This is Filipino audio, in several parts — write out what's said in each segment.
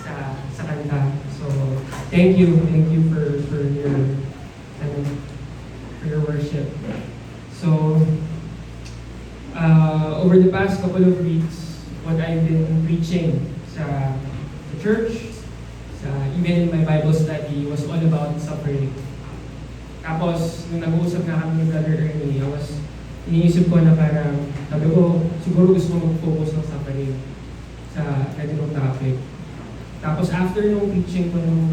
sa kanta. So, thank you for your ano, for your worship. So, over the past couple of weeks, what I've been preaching sa church, even in my Bible study, was all about suffering. Tapos, nung nag-uusap na kami ni Brother Ernie, iniisip ko na parang, sabi ko, siguro gusto ko mag-focus ng suffering sa ganitong topic. Tapos after nung preaching ko nung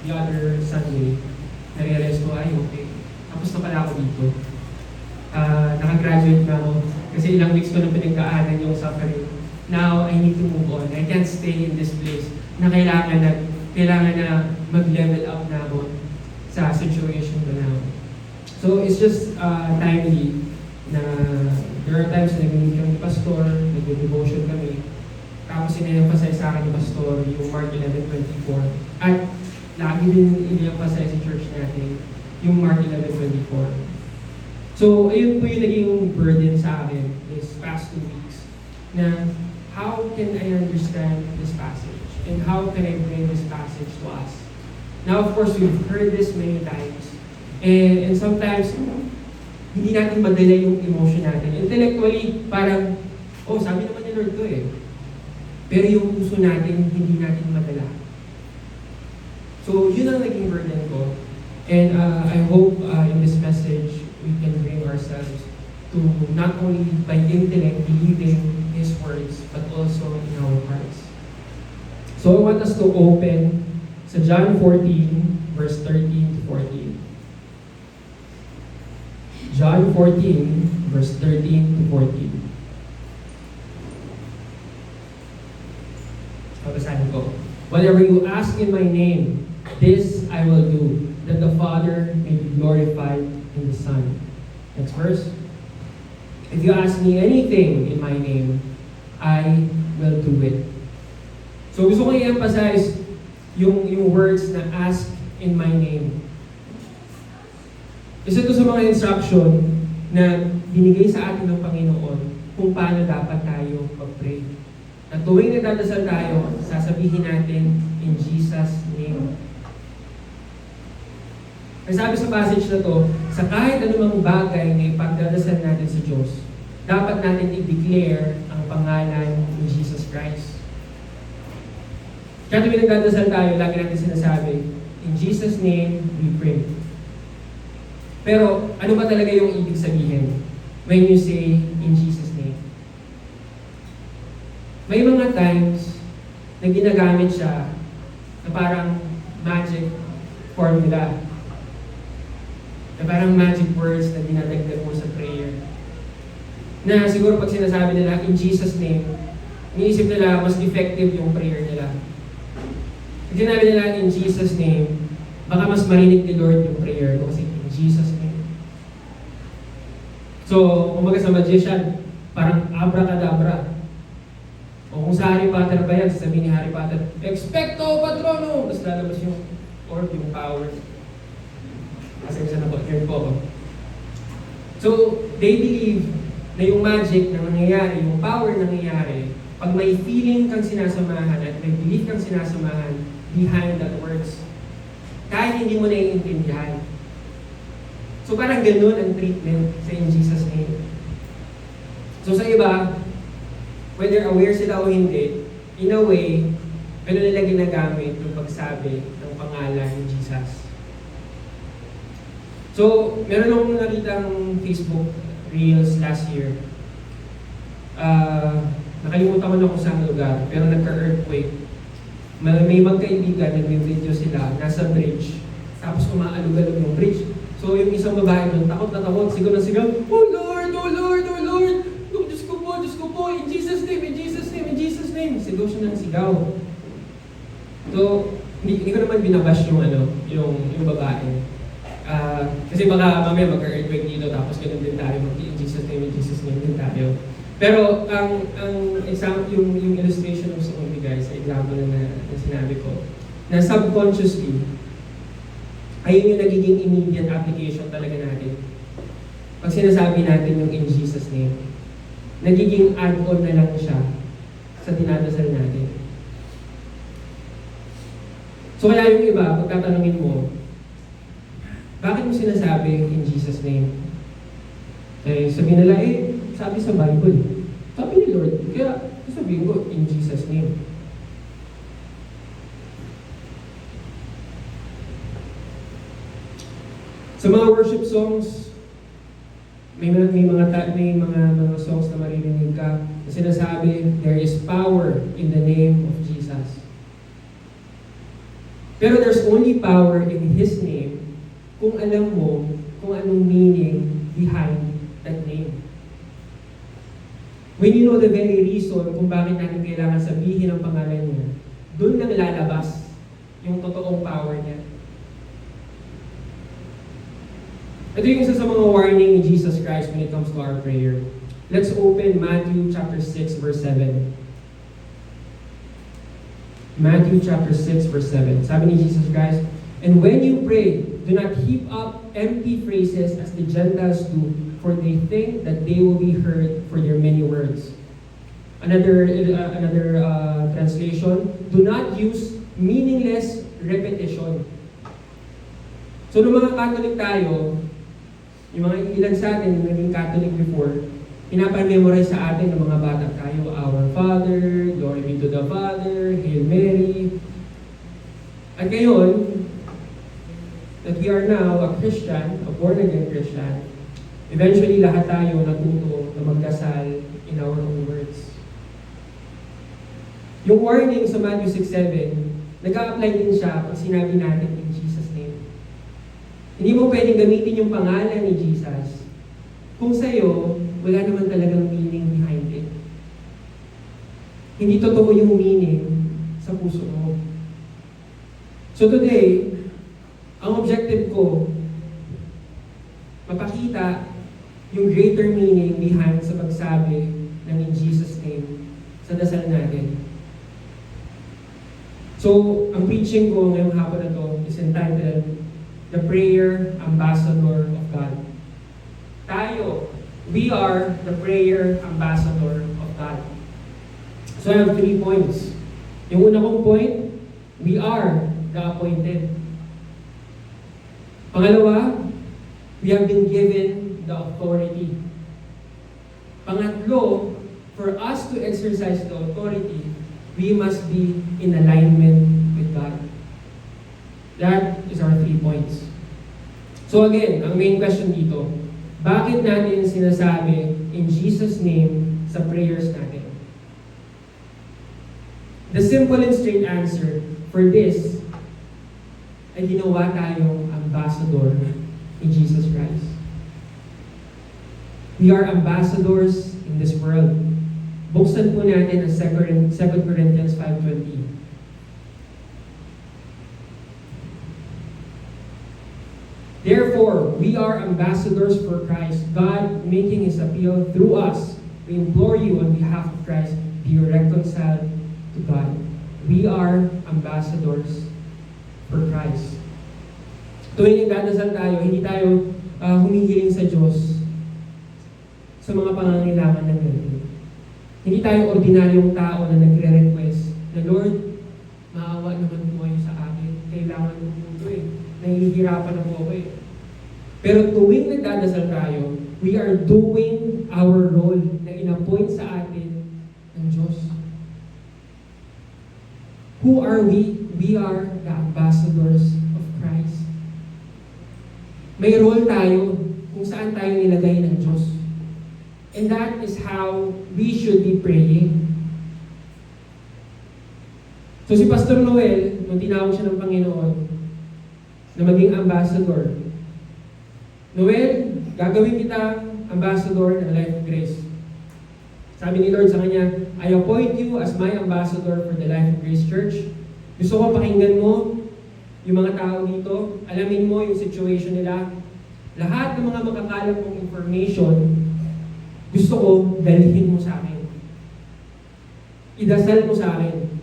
the other Sunday, na-realize ko, ay okay, tapos na pala ako dito. Nakagraduate na ako kasi ilang weeks ko nang pinagdaanan yung suffering. Now, I need to move on. I can't stay in this place na kailangan na mag-level up na ako sa situation ko na ako. So, it's just timely na there are times na nag-meet kami ni Pastor, nag-devotion kami. Tapos in-emphasize sa akin ni Pastor yung Mark 11:24. At lagi din in-emphasize sa church natin yung Mark 11:24. So, ayun po yung naging burden sa akin this past 2 weeks na how can I understand this passage? And how can I bring this passage to us? Now, of course, we've heard this many times. And sometimes, hindi natin madala yung emotion natin. Intellectually, parang, oh, sabi naman ni Lord to eh. Pero yung puso natin, hindi natin madala. So, yun ang naging burden ko. And I hope in this message, we can bring ourselves to not only by intellect believing His words, but also in our hearts. So, I want us to open sa John 14, verse 13 to 14. John 14, verse 13 to 14. Babasahin ko. Whatever you ask in my name, this I will do, that the Father may be glorified in the Son. Next verse. If you ask me anything in my name, I will do it. So gusto ko i-emphasize yung words na ask in my name. Isa ito sa mga instruction na binigay sa atin ng Panginoon kung paano dapat tayo mag-pray. Na tuwing nagdadasal tayo, sasabihin natin in Jesus' name. Ang sabi sa passage na to, sa kahit anumang bagay na ipagdadasal natin sa Diyos, dapat natin i-declare ang pangalan ni Jesus Christ. Kaya tuwing nagdadasal tayo, lagi natin sinasabi, in Jesus' name we pray. Pero ano ba talaga yung ibig sabihin when you say in Jesus' name? May mga times na ginagamit siya na parang magic formula. Na parang magic words na dinadagdag mo sa prayer. Na siguro pag sinasabi nila in Jesus' name, iniisip nila mas effective yung prayer nila. Pag sinabi nila in Jesus' name, baka mas marinig ni Lord yung prayer ko kasi in Jesus' name. So, kumbaga sa magician, parang abracadabra. O kung sa Harry Potter ba yan, sasabihin ni Harry Potter, Expecto Patrono! Tapos lalabas yung orb, yung power. Kasi isa na po, heard po ako. So, they believe na yung magic na nangyayari, yung power na nangyayari, pag may feeling kang sinasamahan at may belief kang sinasamahan behind that words, kahit hindi mo naiintindihan. So parang ganun ang treatment sa in Jesus' name. So sa iba, whether aware sila o hindi, in a way, ganun nila ginagamit yung pagsabi ng pangalan ni Jesus. So, meron akong nakitang Facebook Reels last year. Nakalimutan ko na kung saan lugar, pero nagka-earthquake. May magkaibigan, nag-video sila, nasa bridge, tapos umaalog-alog yung bridge. So yung isang babae doon, takot na takot, sigaw na sigaw, Oh Lord, oh Lord, oh Lord! Oh, Diyos ko po, in Jesus' name, in Jesus' name, in Jesus' name! Sigaw siya ng sigaw. So, hindi ko naman binabash yung babae. Kasi baka mamaya magka-earthquake dito, tapos ganun din tayo, in Jesus' name din tayo. Pero yung illustration ng gusto kong bigay sa example na sinabi ko, na subconsciously, ayun yung nagiging immediate application talaga natin. Pag sinasabi natin yung in Jesus' name, nagiging add-on na lang siya sa dinadasal natin. So kaya yung iba, pagtatanungin mo, bakit mo sinasabi in Jesus' name? Sabihin nila, sabi sa Bible. Sabi ni Lord, kaya sabihin ko in Jesus' name. Sa mga worship songs, may mga songs na maririnig ka na sinasabi, there is power in the name of Jesus. Pero there's only power in His name kung alam mo kung anong meaning behind that name. When you know the very reason kung bakit natin kailangan sabihin ang pangalan niya, doon lang lalabas yung totoong power niya. Ito yung isa sa mga warning ni Jesus Christ when it comes to our prayer. Let's open Matthew chapter 6 verse 7. Matthew chapter 6 verse 7. Sabi ni Jesus Christ, "And when you pray, do not heap up empty phrases as the Gentiles do, for they think that they will be heard for their many words." Another translation, do not use meaningless repetition. So nung mga Catholic tayo, yung mga ilan sa atin yung naging Catholic before, pinapamemorize sa atin ng mga bata tayo, Our Father, Glory be to the Father, Hail Mary. At ngayon, that we are now a Christian, a born-again Christian, eventually lahat tayo natuto na magdasal in our own words. Yung warning sa Matthew 6:7, nag-a-apply din siya pag sinabi natin in Jesus' name. Hindi mo pwedeng gamitin yung pangalan ni Jesus kung sa'yo, wala naman talagang meaning behind it. Hindi totoo yung meaning sa puso mo. So today, ang objective ko, mapakita yung greater meaning behind sa pagsabi ng in Jesus' name sa dasal natin. So, ang preaching ko ngayong hapon na to is entitled, The Prayer Ambassador of God. Tayo, we are the prayer ambassador of God. So I have 3 points. Yung una kong point, we are the appointed. Pangalawa, we have been given the authority. Pangatlo, for us to exercise the authority, we must be in alignment with God. That is our 3 points. So again, ang main question dito, bakit natin sinasabi in Jesus' name sa prayers natin? The simple and straight answer for this ay ginawa tayong ambassador ni Jesus Christ. We are ambassadors in this world. Buksan po natin ang 2 Corinthians 5:20. Therefore, we are ambassadors for Christ, God making His appeal through us. We implore you on behalf of Christ, be reconciled to God. We are ambassadors for Christ. Tuwing nagdadasal tayo, hindi tayo humihiling sa Diyos sa mga pangangailangan ng natin. Hindi tayo ordinaryong tao na nagre-request na, Lord, maawa naman po kayo sa akin. Kailangan mo po ito nahihirapan na po ako Pero tuwing nagdadasal tayo, we are doing our role na in-appoint sa atin ng Diyos. Who are we? We are the ambassadors of Christ. May role tayo kung saan tayo nilagay ng Diyos. And that is how we should be praying. So si Pastor Noel, nung tinawag siya ng Panginoon na maging ambassador, Noel, gagawin kita ambassador ng Life of Grace. Sabi ni Lord sa kanya, I appoint you as my ambassador for the Life of Grace Church. Gusto ko pakinggan mo yung mga tao dito, alamin mo yung situation nila. Lahat ng mga makakalam mong information, gusto ko dalhin mo sa akin. Idasal mo sa akin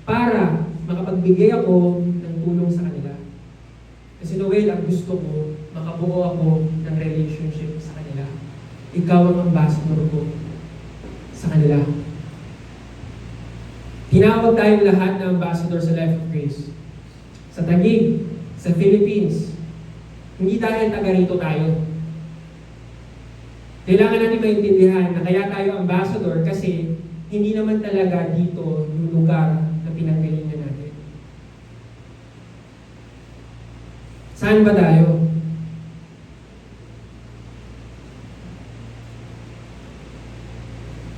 para makapagbigay ako ng tulong sa kanila. Kasi Noel, ang gusto ko, makabuo ako ng relationship sa kanila. Ikaw ang ambassador ko sa kanila. Tinawag tayong lahat na ambassador sa Life of Grace. sa Taguig, sa Philippines. Hindi dahil taga rito tayo. Kailangan natin maintindihan na kaya tayo ambassador kasi hindi naman talaga dito yung lugar na pinanggalingan natin. Saan ba tayo?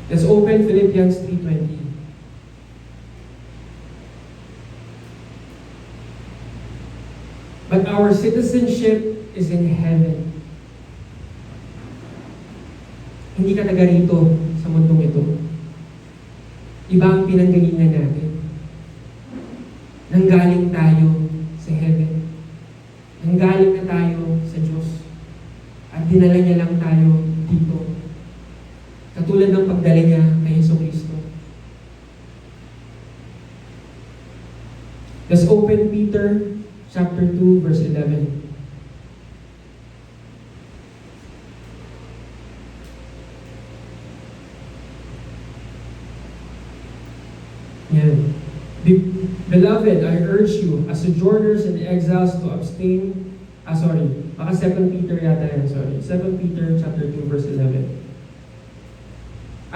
Let's open Philippians 3:20. But our citizenship is in heaven. Hindi ka taga rito sa mundong ito. Iba ang pinanggalingan natin. Nanggaling tayo sa heaven. Nanggaling na tayo sa Diyos. At dinala niya lang tayo dito. Katulad ng pagdala niya kay Jesucristo. Let's open Peter chapter 2, verse 11. Yan. Beloved, I urge you, as sojourners and exiles, to abstain. Baka 2 Peter yata yan, sorry. 2 Peter chapter 2, verse 11.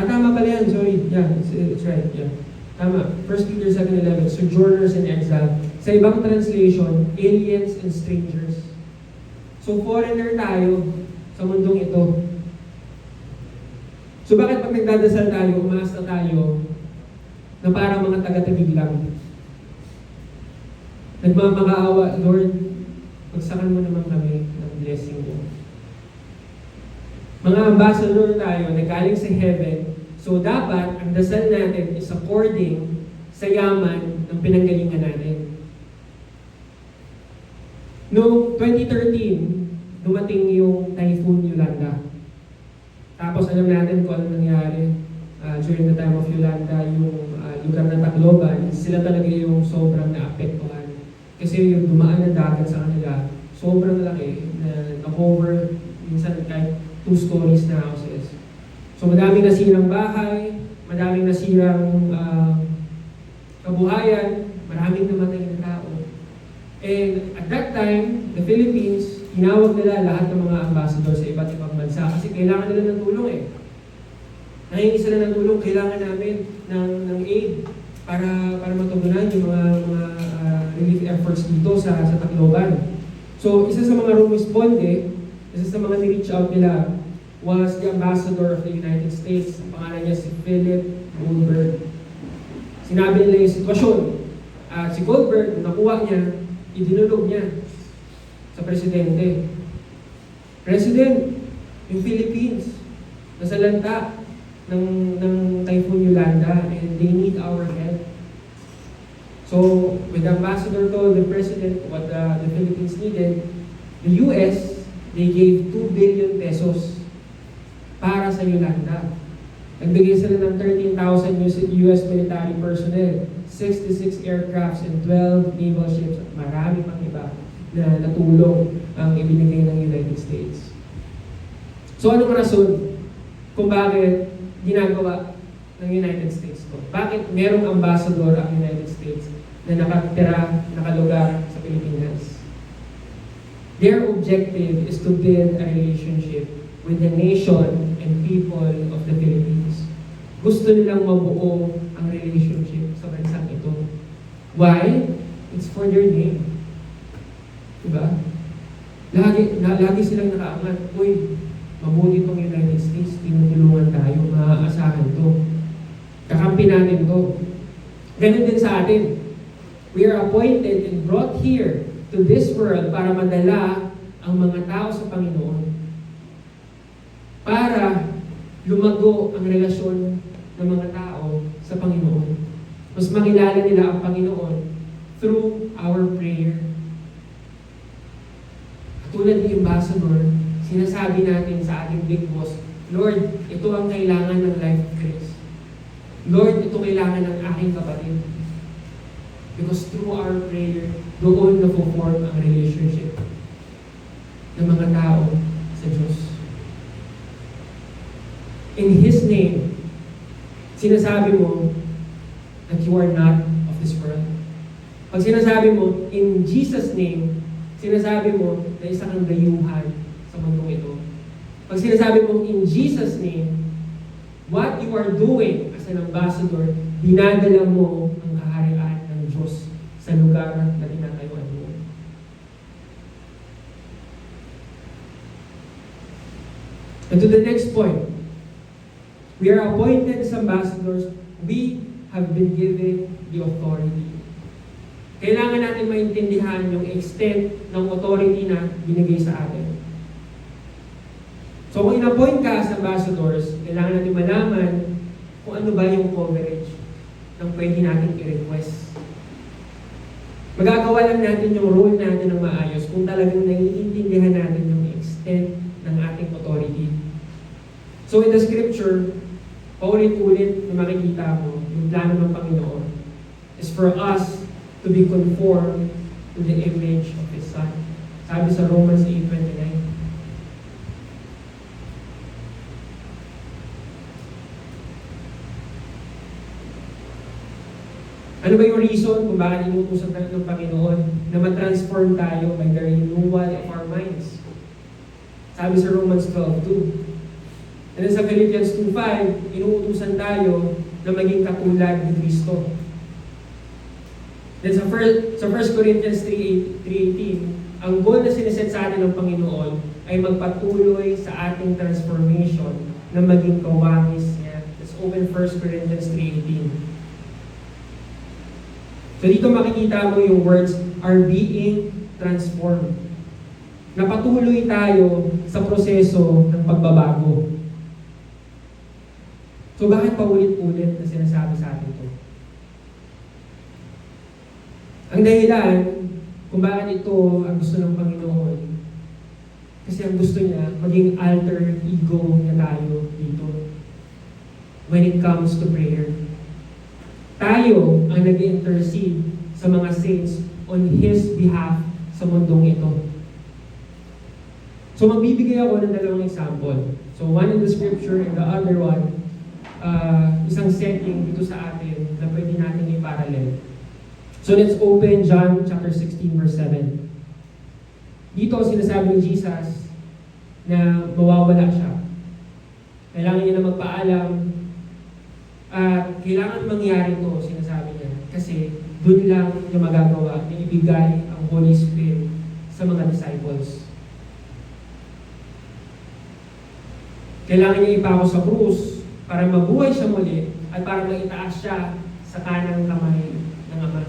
Tama pala yan, sorry. Yeah, it's right, yeah. Tama. 1 Peter 7:11, sojourners and exile. Sa ibang translation, aliens and strangers. So, foreigner tayo sa mundong ito. So, bakit pag nagdadasal tayo, umaasa tayo na parang mga taga-tabig lang? Nagmamakaawa, Lord, pagsakan mo naman kami ng blessing mo. Mga ambassador tayo, nagaling sa heaven, so dapat ang dasal natin is according sa yaman ng pinanggalingan natin. Noong 2013, dumating yung Typhoon Yolanda. Tapos alam natin kung ano nangyari during the time of Yolanda, yung lugar ng Tacloban, sila talaga yung sobrang naapektuhan. Kasi yung dumaan ng dagat sa kanila, sobrang laki na na-cover, minsan kahit 2 stories na houses. So madaming nasirang bahay, madaming nasirang kabuhayan, maraming namatay na tao. And at that time, the Philippines, tinawag nila lahat ng mga ambassador sa iba't ibang bansa kasi kailangan nila ng tulong eh. Nangingi sila ng tulong, kailangan namin ng aid para matugunan yung mga relief efforts dito sa Tacloban. So isa sa mga rumisponde, isa sa mga ni-reach out nila was the ambassador of the United States. Ang pangalan niya si Philip Goldberg. Sinabi nila yung sitwasyon. At si Goldberg, nakuha niya, idinulog niya sa presidente. President, yung Philippines, nasa lanta ng Typhoon Yolanda and they need our help. So, when the ambassador told the president what the Philippines needed, the US, they gave 2 billion pesos para sa Yolanda. Nagbigay sila ng 13,000 US military personnel, 66 aircrafts and 12 naval ships at marami pang iba na natulong ang ibinigay ng United States. So anong rason kung bakit ginagawa ng United States to? Bakit merong ambassador ang United States na nakalugar sa Pilipinas? Their objective is to build a relationship with the nation and people of the Philippines. Gusto nilang mabuo ang relationship sa bansang ito. Why? It's for their name. Diba? Lagi silang nakaangat, uy, mabuti itong United States, tinutulungan tayo, maaasahan to. Kakampi natin to. Ganun din sa atin. We are appointed and brought here to this world para madala ang mga tao sa Panginoon. Para lumago ang relasyon ng mga tao sa Panginoon. Mas makilala nila ang Panginoon through our prayer. Katulad ni Ambassador, sinasabi natin sa ating Big Boss, Lord, ito ang kailangan ng Life of Grace. Lord, ito kailangan ng aking kapatid. Because through our prayer, doon na-form ang relationship ng mga tao sa Diyos. In His name, sinasabi mo that you are not of this world. Pag sinasabi mo, in Jesus' name, sinasabi mo na isa kang dayuhan sa mundong ito. Pag sinasabi mo, in Jesus' name, what you are doing as an ambassador, dinadala mo ang kaharian ng Diyos sa lugar na tinatayuan mo. And to the next point, we are appointed as ambassadors. We have been given the authority. Kailangan natin maintindihan yung extent ng authority na binigay sa atin. So kung in-appoint ka as ambassadors, kailangan natin malaman kung ano ba yung coverage ng pwede natin i-request. Magagawa lang natin yung role natin ng maayos kung talagang naiintindihan natin yung extent ng ating authority. So in the scripture, paulit-ulit na makikita mo, yung plano ng Panginoon is for us to be conformed to the image of His Son. Sabi sa Romans 8:29. Ano ba yung reason kung bakit inutusan tayo ng Panginoon na matransform tayo by the renewal of our minds? Sabi sa Romans 12:2. And then sa Philippians 2:5, inuutusan tayo na maging katulad ni Kristo. Then sa 1 Corinthians 3:18, ang goal na siniset sa atin ng Panginoon ay magpatuloy sa ating transformation na maging kawangis niya. Let's open 1 Corinthians 3:18. So dito makikita mo yung words are being transformed. Napatuloy tayo sa proseso ng pagbabago. So bakit paulit-ulit na sinasabi sa atin ito? Ang dahilan kung bakit ito ang gusto ng Panginoon, kasi ang gusto niya, maging alter ego niya tayo dito when it comes to prayer. Tayo ang nag-intercede sa mga saints on His behalf sa mundong ito. So magbibigay ako ng dalawang example. So one in the scripture and the other one, isang setting dito sa atin na pwede natin i-parallel. So let's open John chapter 16 verse 7. Dito sinasabi ni Jesus na mawawala siya. Kailangan niya na magpaalam at kailangan mangyari ito, sinasabi niya. Kasi doon lang niya magagawa na ibigay ang Holy Spirit sa mga disciples. Kailangan niya ipako sa krus para mabuhay siya muli at para maitaas siya sa kanang kamay ng Ama.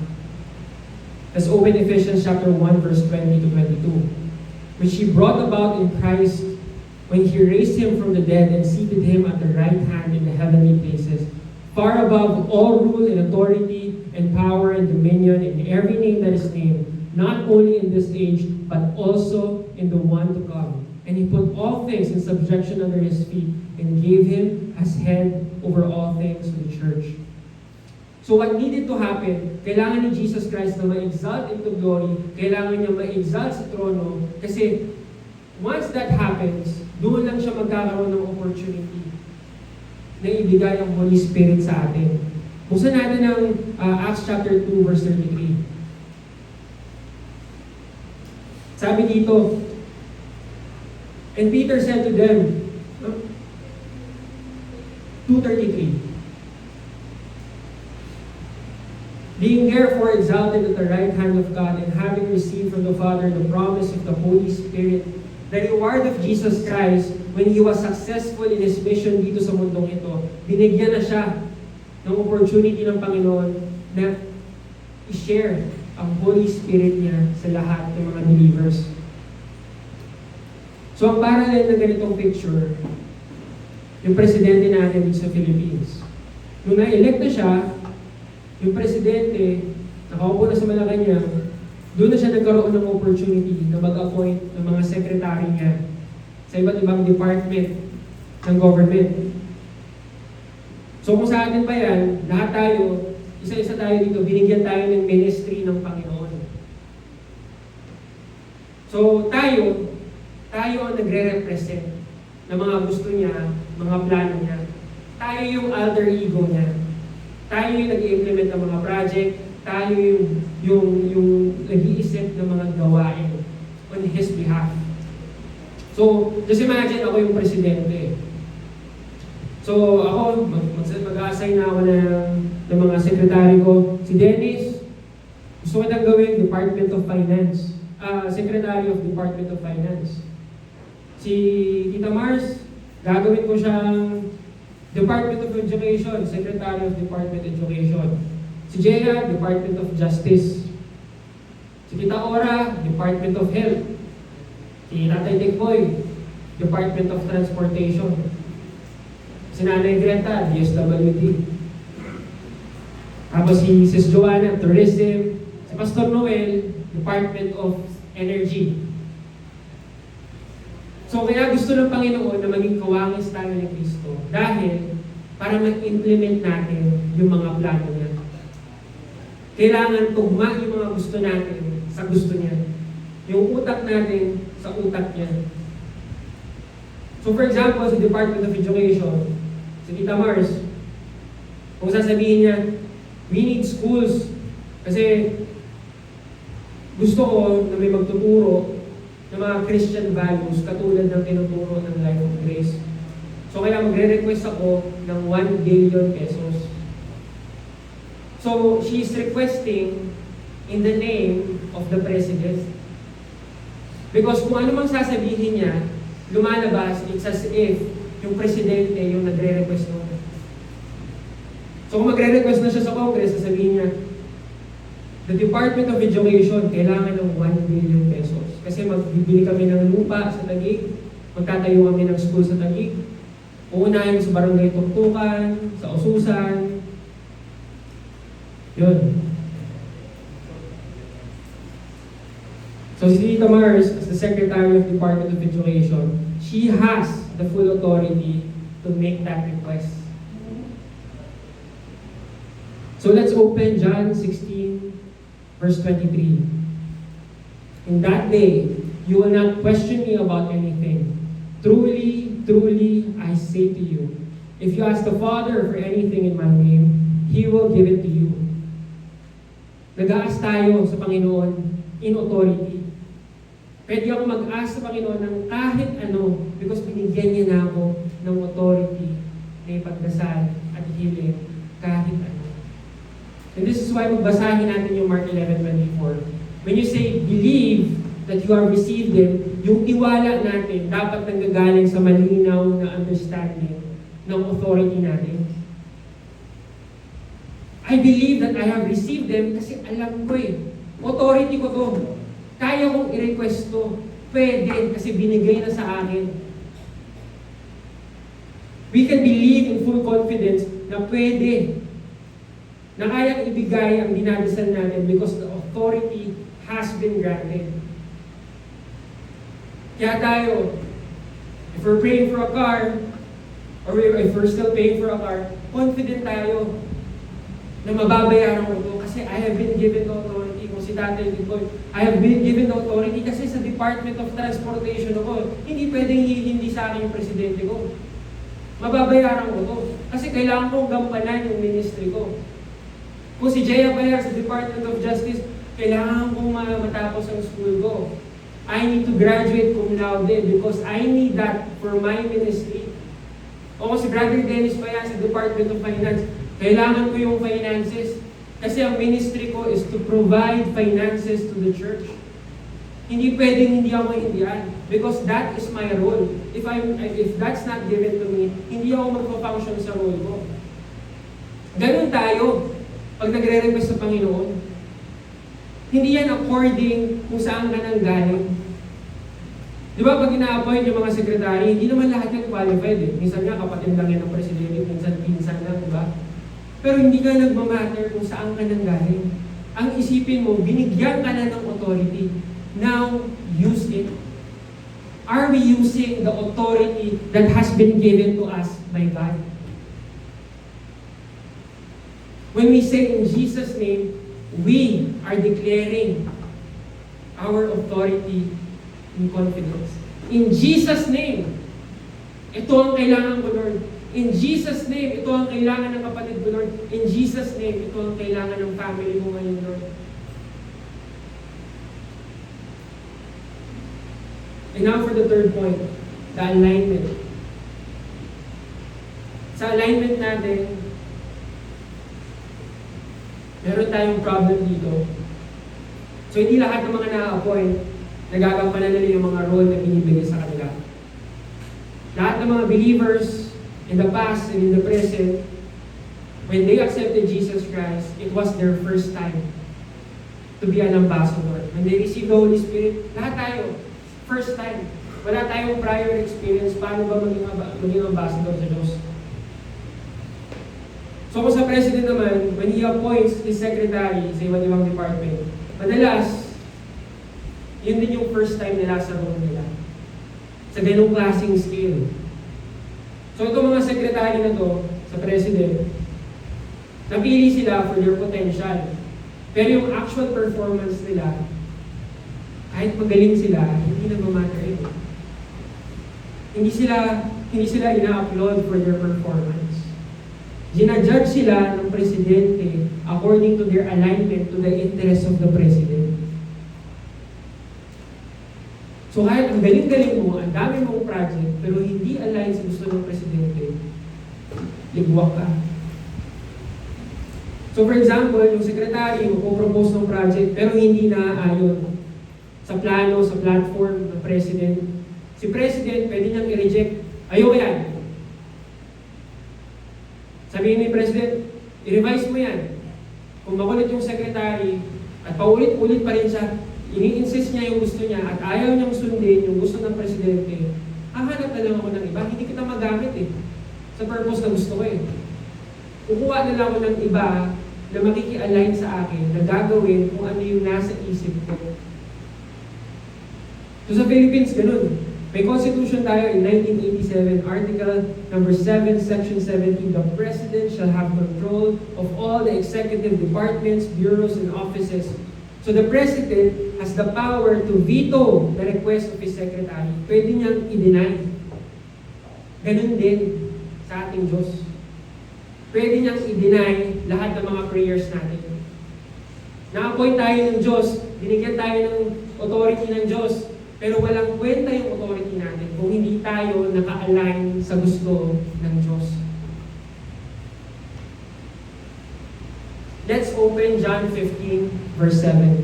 Let's open Ephesians chapter 1 verse 20 to 22, which He brought about in Christ when He raised Him from the dead and seated Him at the right hand in the heavenly places, far above all rule and authority and power and dominion and every name that is named, not only in this age, but also in the one to come. And He put all things in subjection under His feet and gave Him as head over all things to the church. So what needed to happen, kailangan ni Jesus Christ na ma-exalt into glory, kailangan niya ma-exalt sa trono, kasi once that happens, doon lang siya magkakaroon ng opportunity na ibigay ang Holy Spirit sa atin. Buksan natin ang Acts chapter 2 verse 33. Sabi dito, and Peter said to them, 2:33, being therefore exalted at the right hand of God and having received from the Father the promise of the Holy Spirit, the reward of Jesus Christ when He was successful in His mission dito sa mundong ito, binigyan na siya ng opportunity ng Panginoon na i-share ang Holy Spirit niya sa lahat ng mga believers. So ang parallel ng ganitong picture, yung presidente natin dito sa Philippines. Nung na-elect na siya, yung presidente, nakaupo na sa Malacanang, doon na siya nagkaroon ng opportunity na mag-appoint ng mga secretary niya sa iba't ibang department ng government. So kung sa atin pa yan, lahat tayo, isa-isa tayo dito, binigyan tayo ng ministry ng Panginoon. So tayo ang nagre-represent ng mga gusto niya, mga plano niya. Tayo yung alter ego niya. Tayo yung nag-i-implement ng mga project, tayo yung nag-iisip ng mga gawain on His behalf. So, just imagine ako yung presidente. So, ako, mag-a-assign na ako ng mga sekretary ko. Si Dennis, gusto ko nang gawin Department of Finance. Secretary of Department of Finance. Si Tita Mars, gagawin ko siyang Department of Education, Secretary of Department of Education. Si Jaya, Department of Justice. Si Tita Ora, Department of Health. Si Tatay Dikboy, Department of Transportation. Si Nanay Greta, DSWD. Tapos si Sis Joanna, Tourism. Si Pastor Noel, Department of Energy. So kaya gusto ng Panginoon na maging kawangis tayo ni Kristo dahil para mag-implement natin yung mga plano niya. Kailangan tugma yung mga gusto natin sa gusto niya. Yung utak natin sa utak niya. So for example, sa Department of Education, si Tita Mars, kung sasabihin niya, we need schools kasi gusto ko na may magtuturo ng mga Christian values katulad ng tinuturo ng Life of Grace. So kaya magre-request ako ng 1 billion pesos. So she's requesting in the name of the President. Because kung ano mang sasabihin niya, lumalabas, it's as if yung Presidente yung nagre-request mo. So kung magre-request na siya sa Congress, sasabihin niya, the Department of Education kailangan ng 1 billion pesos. Kasi magbibili kami ng lupa sa Taguig, magtatayo kami ng school sa Taguig, uunahin sa Barangay Tuktukan, sa Ususan. Yun. So si Tita Mars, as the Secretary of Department of Education, she has the full authority to make that request. So let's open John 16, verse 23. In that day, you will not question me about anything. Truly, truly, I say to you, if you ask the Father for anything in my name, He will give it to you. Nag-aas tayo sa Panginoon in authority. Pwede ako mag-ask sa Panginoon ng kahit ano because binigyan niya na ako ng authority na ipagdasal at healing kahit ano. And this is why magbasahin natin yung Mark 11:24. When you say, believe that you have received them, yung tiwala natin dapat nanggagaling sa malinaw na understanding ng authority natin. I believe that I have received them kasi alam ko authority ko to. Kaya kong i-request to. Pwede kasi binigay na sa akin. We can believe in full confidence na pwede na kayang ibigay ang dinadasal natin because the authority has been granted. Kaya tayo, if we're praying for a car, or if we're still paying for a car, confident tayo na mababayaran ko ito kasi I have been given the authority. Kung si Tatay Dikboy, I have been given the authority kasi sa Department of Transportation ako. Hindi pwedeng hindi sa akin yung presidente ko. Mababayaran ko ito kasi kailangan kong gampanan yung ministry ko. Kung si Jaya Bayar sa Department of Justice, kailangan kong matapos ang school ko. I need to graduate cum laude because I need that for my ministry. O kung si Brother Dennis Bayar sa Department of Finance, kailangan ko yung finances. Kasi ang ministry ko is to provide finances to the church. Hindi pwedeng hindi ako maintindihan because that is my role. If that's not given to me, hindi ako magpa-function sa role ko. Ganun tayo pag nagre-request sa Panginoon. Hindi yan according kung saan ka nang galing. Di ba pag ina-appoint yung mga sekretary, hindi naman lahat yan qualified eh. Minsan nga kapatid lang yan ng presidente, minsan pinsan lang, di ba? Pero hindi ka nagmamatter kung saan ka nang galing. Ang isipin mo, binigyan ka na ng authority. Now, use it. Are we using the authority that has been given to us by God? When we say in Jesus' name, we are declaring our authority in confidence. In Jesus' name, ito ang kailangan ko, Lord. In Jesus' name, ito ang kailangan ng kapatid ko, Lord. In Jesus' name, ito ang kailangan ng family mo ngayon, Lord. And now for the third point, the alignment. Sa alignment natin, meron tayong problem dito. So hindi lahat ng mga na-appoint, nagagampanan nila yung mga role na binibigay sa kanila. Lahat ng mga believers in the past and in the present, when they accepted Jesus Christ, it was their first time to be an ambassador. When they received the Holy Spirit, lahat tayo, first time. Wala tayong prior experience paano ba maging ambassador sa Diyos. So kung sa president naman, when he appoints his secretary sa iba't ibang department, madalas, yun din yung first time nila sa role nila. Sa ganung klaseng skill. So itong mga secretary na to, sa president, napili sila for their potential. Pero yung actual performance nila, kahit magaling sila, hindi nagmamatter ito. Hindi sila ina-upload for their performance. Ginajudge sila ng presidente according to their alignment to the interest of the president. So kahit ang galing-galing mo, ang dami mong project, pero hindi align sa gusto ng presidente, ligwak ka. So for example, yung secretary magpo-propose ng project, pero hindi naaayon sa plano, sa platform ng president. Si president, pwede niyang i-reject. Ayoko yan. Sabihin ni president, i-revise mo yan. Kung makulit yung secretary, at paulit-ulit pa rin siya, ini-insist niya yung gusto niya, at ayaw niyang sundin yung gusto ng presidente, hahanap na lang ako ng iba. Hindi kita magamit sa purpose na gusto ko Kukuha na lang ako ng iba na makiki-align sa akin, na gagawin kung ano yung nasa isip ko. So sa Philippines, ganun. May constitution tayo in 1987, Article number 7, Section 17, the President shall have control of all the executive departments, bureaus, and offices. So the President has the power to veto the request of his secretary. Pwede niyang i-deny. Ganun din sa ating Diyos. Pwede niyang i-deny lahat ng mga prayers natin. Na-appoint tayo ng Diyos, binigyan tayo ng authority ng Diyos, pero walang kwenta yung authority natin kung hindi tayo naka-align sa gusto ng Diyos. Let's open John 15, verse 7.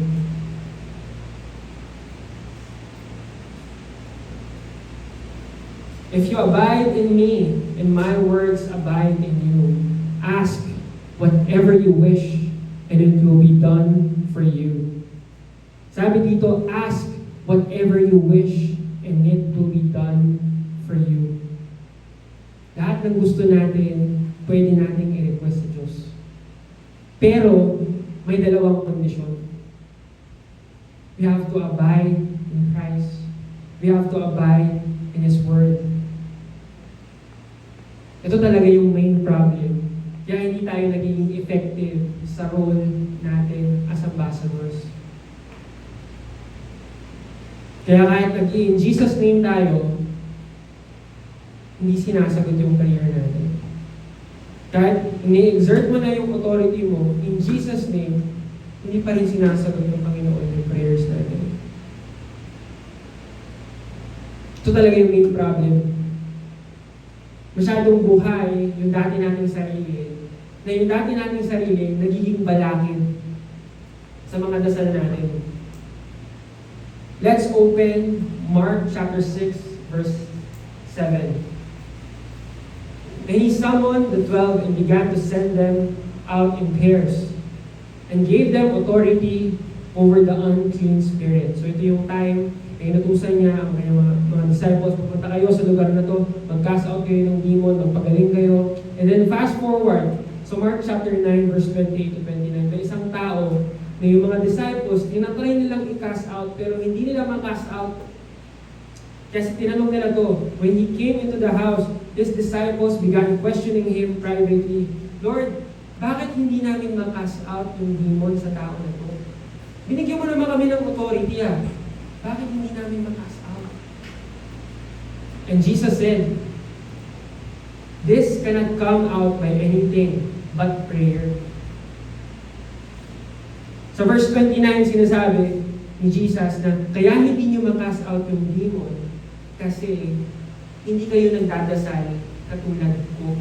If you abide in me, and my words abide in you, ask whatever you wish, and it will be done for you. Sabi dito, ask whatever you wish, and it will be done for you. Lahat ng gusto natin, pwede nating i-request sa Diyos. Pero, may dalawang kondisyon. We have to abide in Christ. We have to abide in His Word. Ito talaga yung main problem. Kaya hindi tayo naging effective sa role natin as ambassadors. Kaya kahit in Jesus' name tayo, hindi sinasagot yung prayer natin. Kahit ini-exert mo na yung authority mo, in Jesus' name, hindi pa rin sinasagot ng Panginoon yung prayers natin. Ito talaga yung main problem. Masyadong buhay yung dati nating sarili, na yung dati nating sarili nagiging balakid sa mga dasal natin. Let's open Mark chapter 6, verse 7. And he summoned the 12 and began to send them out in pairs and gave them authority over the unclean spirit. So ito yung time na inutusan niya ang kanyang mga disciples, pupunta kayo sa lugar na to, mag-cast out kayo ng demon, magpagaling kayo. And then fast forward, so Mark chapter 9, verse 28 to 29, may isang tao na yung mga disciples, tinatry nilang i-cast out, pero hindi nila ma-cast out. Kasi tinanong nila to, when he came into the house, his disciples began questioning him privately, Lord, bakit hindi namin ma-cast out yung demon sa tao na to? Binigyan mo naman kami ng authority Bakit hindi namin ma-cast out? And Jesus said, this cannot come out by anything but prayer. Sa verse 29, sinasabi ni Jesus na, kaya hindi nyo makast out yung demon kasi hindi kayo nagdadasal katulad ko.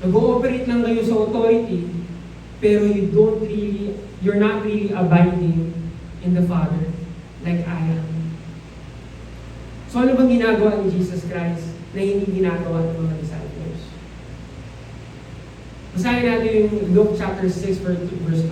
Nag-ooperate lang kayo sa authority, pero you're not really abiding in the Father like I am. So ano bang ginagawa ni Jesus Christ na hindi ginagawa ng mga disciples? Basahin natin yung Luke chapter 6 verse 12.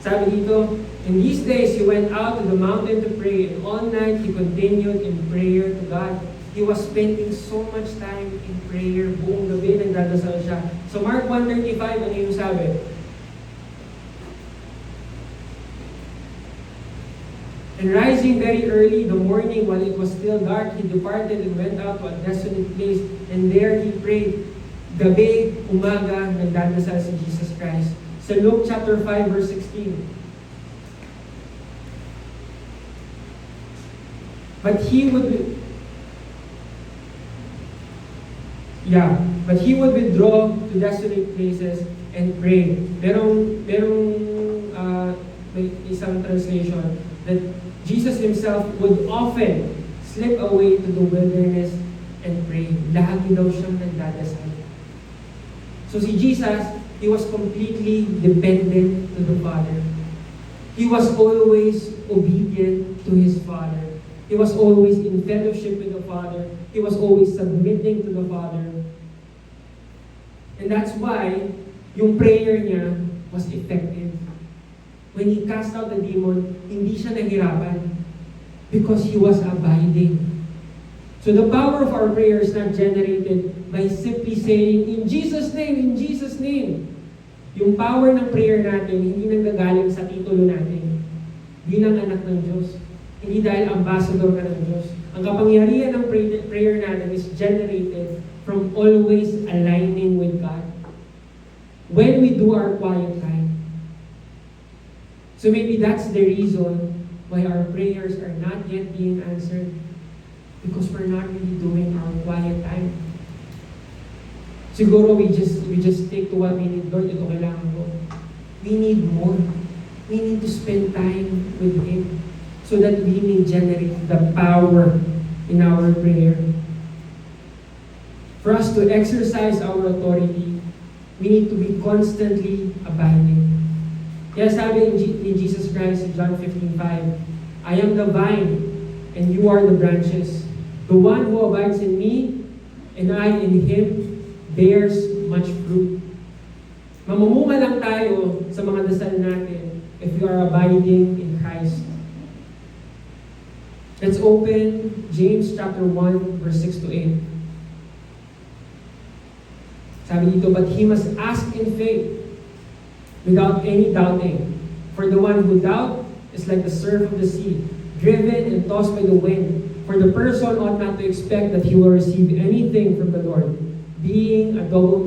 Sabi dito, in these days he went out to the mountain to pray, and all night he continued in prayer to God. He was spending so much time in prayer. Buong gabi nagdadasal siya. So Mark 1:35, ano yung sabi? And rising very early the morning while it was still dark, he departed and went out to a desolate place, and there he prayed. Gabi, umaga, nagdadasal si Jesus Christ. Sa Luke chapter 5 verse 16. But he would withdraw to desolate places and pray. May isang translation that Jesus himself would often slip away to the wilderness and pray. Lagi daw siyang nagdadasal. So si Jesus, he was completely dependent to the Father. He was always obedient to his Father. He was always in fellowship with the Father. He was always submitting to the Father. And that's why yung prayer niya was effective. When he cast out the demon, hindi siya nahirapan because he was abiding. So the power of our prayer is not generated by simply saying, in Jesus' name, in Jesus' name. Yung power ng prayer natin, hindi nanggagaling sa titulo natin bilang anak ng Diyos. Hindi dahil ambassador ka ng Diyos. Ang kapangyarihan ng prayer natin is generated from always aligning with God. When we do our quiet time. So maybe that's the reason why our prayers are not yet being answered, because we're not really doing our quiet time. Siguro we just stick to what we need. Lord, ito kailangan ko. We need more. We need to spend time with Him so that we may generate the power in our prayer. For us to exercise our authority, we need to be constantly abiding. Kaya sabi ni Jesus Christ in John 15:5, I am the vine, and you are the branches. The one who abides in me, and I in him, bears much fruit. Mamumunga lang tayo sa mga dasal natin if we are abiding in Christ. Let's open James chapter 1, verse 6 to 8. Sabi dito, but he must ask in faith, without any doubting. For the one who doubts is like the surf of the sea, driven and tossed by the wind. For the person ought not to expect that he will receive anything from the Lord, being a double-minded